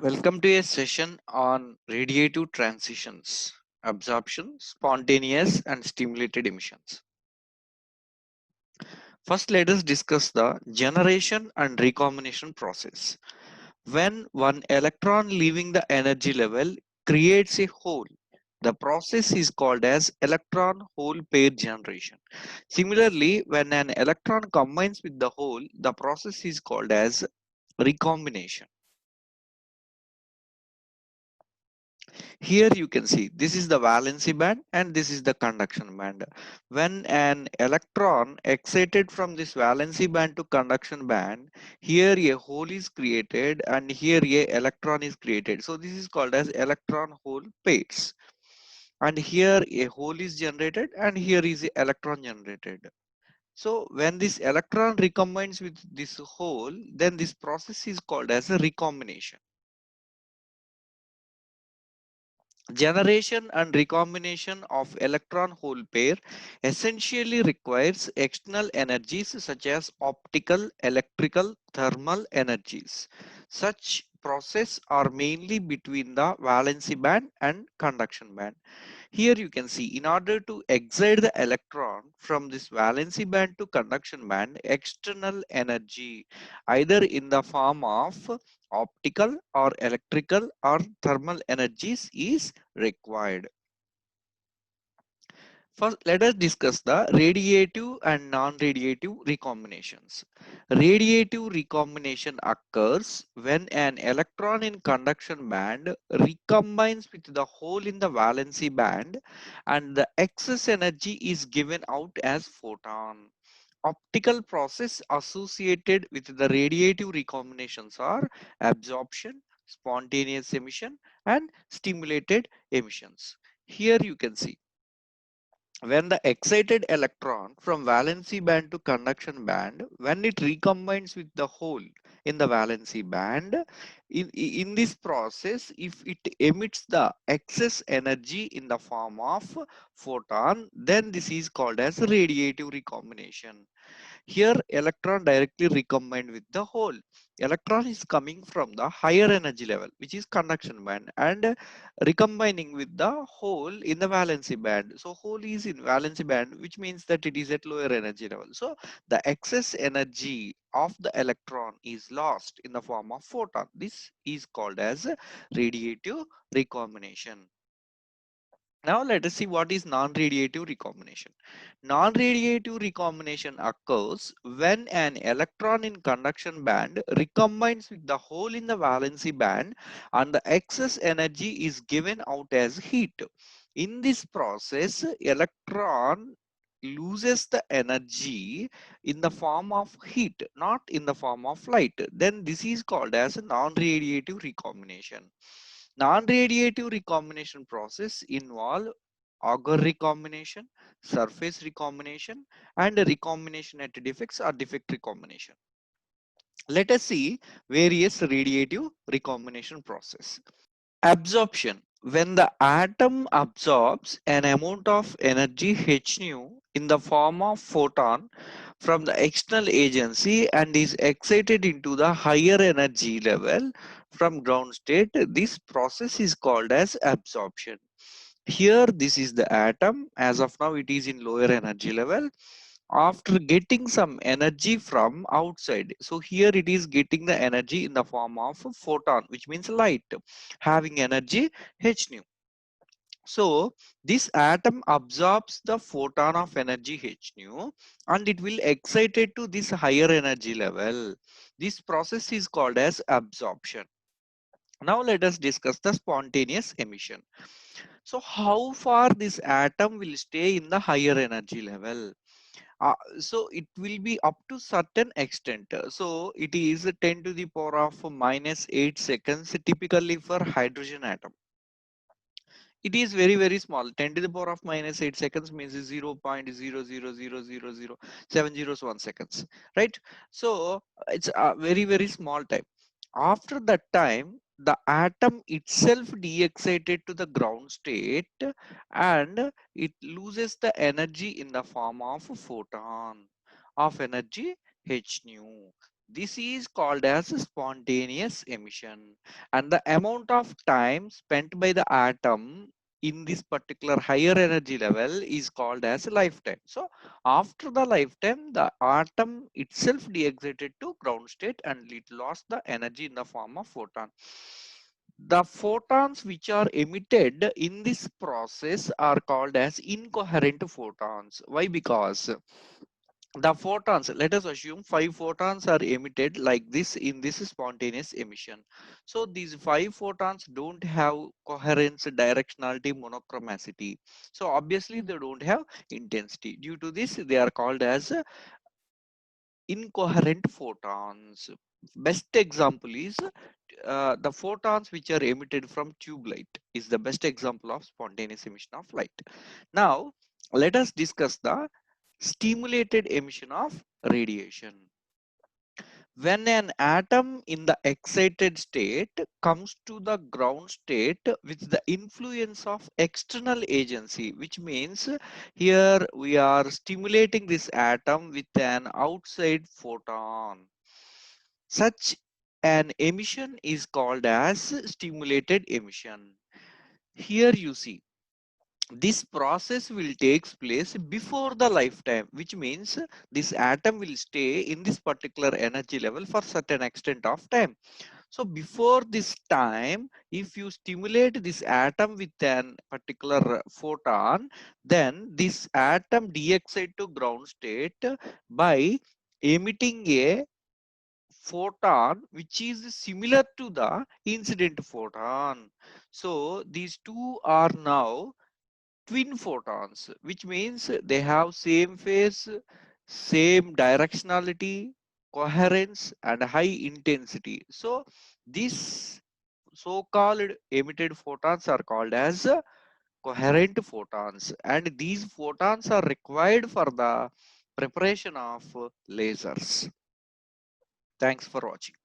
Welcome to a session on radiative transitions, absorption, spontaneous and stimulated emissions. First, let us discuss the generation and recombination process. When one electron leaving the energy level creates a hole, the process is called as electron-hole pair generation. Similarly, when an electron combines with the hole, the process is called as recombination. Here you can see this is the valency band and this is the conduction band. When an electron excited from this valency band to conduction band, here a hole is created and here a electron is created. So this is called as electron hole pairs. And here a hole is generated and here is a electron generated. So when this electron recombines with this hole, then this process is called as a recombination. Generation and recombination of electron-hole pair essentially requires external energies such as optical, electrical, thermal energies. Such processes are mainly between the valency band and conduction band. Here you can see in order to excite the electron from this valency band to conduction band, external energy either in the form of optical or electrical or thermal energies is required. First, let us discuss the radiative and non-radiative recombinations. Radiative recombination occurs when an electron in conduction band recombines with the hole in the valency band and the excess energy is given out as photon. Optical process associated with the radiative recombinations are absorption, spontaneous emission, and stimulated emissions. Here you can see when the excited electron from valency band to conduction band, when it recombines with the hole in the valency band, in this process, if it emits the excess energy in the form of photon, then this is called as radiative recombination. Here electron directly recombined with the hole. Electron is coming from the higher energy level, which is conduction band, and recombining with the hole in the valency band. So hole is in valency band, which means that it is at lower energy level. So the excess energy of the electron is lost in the form of photon. This is called as radiative recombination. Now let us see what is non-radiative recombination. Non-radiative recombination occurs when an electron in conduction band recombines with the hole in the valency band and the excess energy is given out as heat. In this process, electron loses the energy in the form of heat, not in the form of light. Then this is called as a non-radiative recombination. Non-radiative recombination process involve Auger recombination, surface recombination, and recombination at defects or defect recombination. Let us see various radiative recombination process. Absorption. When the atom absorbs an amount of energy h nu in the form of photon from the external agency and is excited into the higher energy level from ground state, this process is called as absorption. Here this is the atom. As of now it is in lower energy level after getting some energy from outside. So here it is getting the energy in the form of a photon, which means light having energy h nu. So this atom absorbs the photon of energy h nu and it will excited to this higher energy level. This process is called as absorption. Now let us discuss the spontaneous emission. So how far this atom will stay in the higher energy level? So it will be up to certain extent. So it is 10 to the power of minus 8 seconds typically for hydrogen atom. It is very small. 10 to the power of minus 8 seconds means 0.000000701 seconds, right? So it's a very small time. After that time, the atom itself de-excited to the ground state and it loses the energy in the form of photon of energy h nu. This is called as spontaneous emission, and the amount of time spent by the atom in this particular higher energy level is called as lifetime. So after the lifetime, the atom itself de-excited to ground state and it lost the energy in the form of photon. The photons which are emitted in this process are called as incoherent photons. Why? Because the photons, let us assume 5 photons are emitted like this in this spontaneous emission. So these 5 photons don't have coherence, directionality, monochromacity. So obviously they don't have intensity. Due to this, they are called as incoherent photons. Best example is the photons which are emitted from tube light is the best example of spontaneous emission of light. Now let us discuss the stimulated emission of radiation. When an atom in the excited state comes to the ground state with the influence of external agency, which means here we are stimulating this atom with an outside photon. Such an emission is called as stimulated emission. Here you see this process will takes place before the lifetime, which means this atom will stay in this particular energy level for certain extent of time. So before this time, if you stimulate this atom with an particular photon, then this atom de-excite to ground state by emitting a photon which is similar to the incident photon. So these two are now twin photons, which means they have same phase, same directionality, coherence, and high intensity. So these so-called emitted photons are called as coherent photons, and these photons are required for the preparation of lasers. Thanks for watching.